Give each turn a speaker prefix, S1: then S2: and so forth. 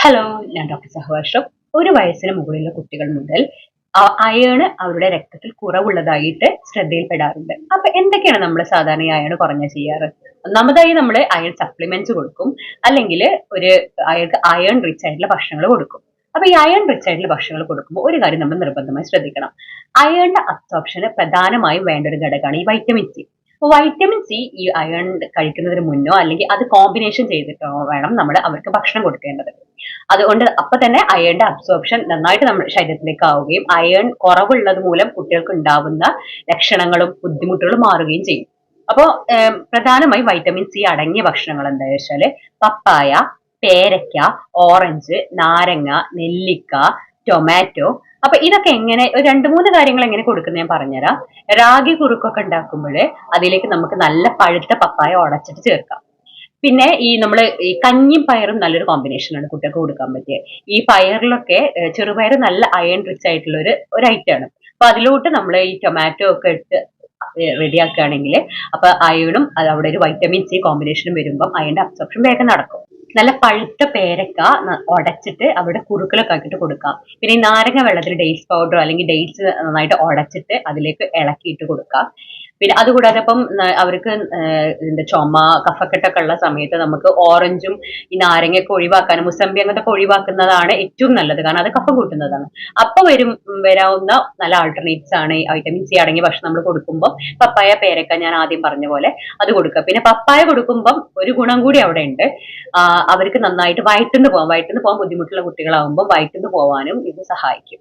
S1: Hello, ഞാൻ doctor സഹവർഷം. ഒരു വയസ്സിന് മുകളിലുള്ള കുട്ടികൾ മുതൽ അയേൺ അവരുടെ രക്തത്തിൽ കുറവുള്ളതായിട്ട് ശ്രദ്ധയിൽപ്പെടാറുണ്ട്. അപ്പൊ എന്തൊക്കെയാണ് നമ്മൾ സാധാരണ ഈ അയേൺ കുറഞ്ഞ ചെയ്യാറ്? ഒന്നാമതായി നമ്മൾ അയേൺ സപ്ലിമെന്റ്സ് കൊടുക്കും, അല്ലെങ്കിൽ ഒരു അയാൾക്ക് അയേൺ റിച്ച് ആയിട്ടുള്ള ഭക്ഷണങ്ങൾ കൊടുക്കും. അപ്പൊ ഈ അയേൺ റിച്ച് ആയിട്ടുള്ള ഭക്ഷണങ്ങൾ കൊടുക്കുമ്പോൾ ഒരു കാര്യം നമ്മൾ നിർബന്ധമായി ശ്രദ്ധിക്കണം. അയേണിന്റെ അബ്സോർപ്ഷന് പ്രധാനമായും വേണ്ട ഒരു ഘടകമാണ് ഈ വൈറ്റമിൻ സി. വൈറ്റമിൻ സി ഈ അയേൺ കഴിക്കുന്നതിന് മുന്നോ അല്ലെങ്കിൽ അത് കോമ്പിനേഷൻ ചെയ്തിട്ടോ വേണം നമ്മൾ അവർക്ക് ഭക്ഷണം കൊടുക്കേണ്ടത്. അതുകൊണ്ട് അപ്പൊ തന്നെ അയേണിന്റെ അബ്സോർപ്ഷൻ നന്നായിട്ട് നമ്മുടെ ശരീരത്തിലേക്ക് ആവുകയും അയേൺ കുറവുള്ളത് മൂലം കുട്ടികൾക്ക് ഉണ്ടാവുന്ന ലക്ഷണങ്ങളും ബുദ്ധിമുട്ടുകളും മാറുകയും ചെയ്യും. അപ്പോ പ്രധാനമായും വൈറ്റമിൻ സി അടങ്ങിയ ഭക്ഷണങ്ങൾ എന്താ വെച്ചാല് പപ്പായ, പേരയ്ക്ക, ഓറഞ്ച്, നാരങ്ങ, നെല്ലിക്ക, ടൊമാറ്റോ. അപ്പൊ ഇതൊക്കെ എങ്ങനെ ഒരു രണ്ട് മൂന്ന് കാര്യങ്ങൾ എങ്ങനെ കൊടുക്കുന്നത് ഞാൻ പറഞ്ഞുതരാം. റാഗി കുറുക്കൊക്കെ ഉണ്ടാക്കുമ്പോൾ അതിലേക്ക് നമുക്ക് നല്ല പഴുത്ത പപ്പായ ഉടച്ചിട്ട് ചേർക്കാം. പിന്നെ ഈ കഞ്ഞിയും പയറും നല്ലൊരു കോമ്പിനേഷനാണ് കുട്ടികൾക്ക് കൊടുക്കാൻ പറ്റിയത്. ഈ പയറിലൊക്കെ ചെറുപയർ നല്ല അയൺ റിച്ച് ആയിട്ടുള്ള ഒരു ഐറ്റമാണ്. അപ്പൊ അതിലോട്ട് നമ്മൾ ഈ ടൊമാറ്റോ ഒക്കെ ഇട്ട് റെഡിയാക്കുകയാണെങ്കിൽ അപ്പൊ അയണും അത് അവിടെ ഒരു വൈറ്റമിൻ സി കോമ്പിനേഷനും വരുമ്പോൾ അയണിന്റെ അബ്സോർപ്ഷൻ വേഗം നടക്കും. നല്ല പഴുത്ത പേരക്ക ഉടച്ചിട്ട് അവിടെ കുറുക്കലൊക്കെ ആക്കിയിട്ട് കൊടുക്കാം. പിന്നെ ഈ നാരങ്ങ വെള്ളത്തിൽ ഡേറ്റ്സ് പൗഡർ അല്ലെങ്കിൽ ഡേറ്റ്സ് നന്നായിട്ട് ഉടച്ചിട്ട് അതിലേക്ക് ഇളക്കിയിട്ട് കൊടുക്കാം. പിന്നെ അതുകൂടാതെ ഇപ്പം അവർക്ക് ചുമ കഫക്കെട്ടൊക്കെ ഉള്ള സമയത്ത് നമുക്ക് ഓറഞ്ചും ഈ നാരങ്ങയൊക്കെ ഒഴിവാക്കാനും മുസമ്പി അങ്ങനത്തെ ഒഴിവാക്കുന്നതാണ് ഏറ്റവും നല്ലത്. കാരണം അത് കഫം കൂട്ടുന്നതാണ്. അപ്പൊ വരാവുന്ന നല്ല ആൾട്ടർനേറ്റ്സ് ആണ് ഈ വൈറ്റമിൻ സി അടങ്ങിയ ഭക്ഷണം നമ്മൾ കൊടുക്കുമ്പോൾ പപ്പായ, പേരക്ക ഞാൻ ആദ്യം പറഞ്ഞ പോലെ അത് കൊടുക്കുക. പിന്നെ പപ്പായ കൊടുക്കുമ്പം ഒരു ഗുണം കൂടി അവിടെ ഉണ്ട്. അവർക്ക് നന്നായിട്ട് വയറ്റിന്ന് പോകാൻ ബുദ്ധിമുട്ടുള്ള കുട്ടികളാവുമ്പോൾ വയറ്റിന്ന് പോകാനും ഇത് സഹായിക്കും.